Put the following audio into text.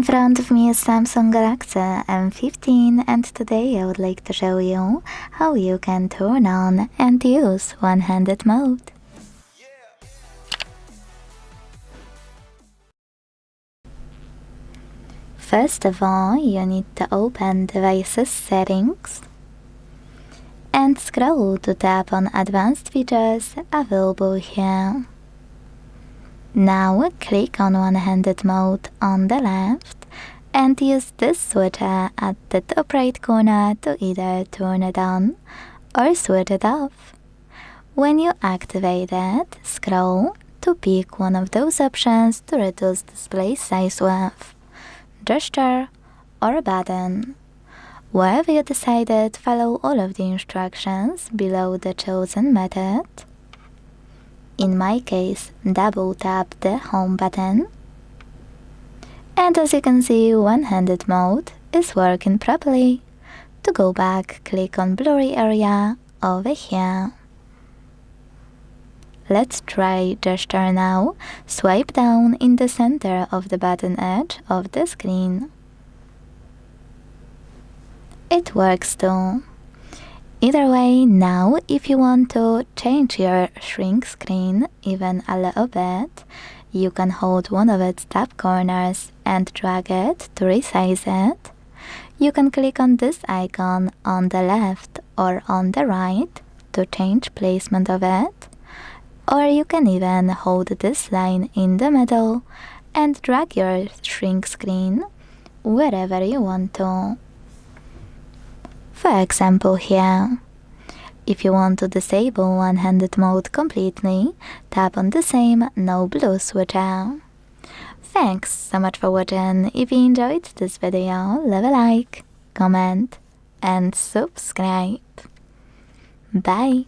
In front of me is Samsung Galaxy M15 and today I would like to show you how you can turn on and use one-handed mode. First of all, you need to open Devices Settings and scroll to tap on Advanced Features available here. Now click on one-handed mode on the left and use this switcher at the top right corner to either turn it on or switch it off. When you activate it, scroll to pick one of those options to reduce display size with gesture or button. Wherever you decided, follow all of the instructions below the chosen method. In my case, double tap the home button. And as you can see, one-handed mode is working properly. To go back, click on blurry area over here. Let's try gesture now. Swipe down in the center of the button edge of the screen. It works too. Either way, now if you want to change your shrink screen even a little bit, you can hold one of its top corners and drag it to resize it. You can click on this icon on the left or on the right to change placement of it. Or you can even hold this line in the middle and drag your shrink screen wherever you want to. For example here, if you want to disable one-handed mode completely, tap on the same no blue switcher. Thanks so much for watching. If you enjoyed this video, leave a like, comment and subscribe. Bye!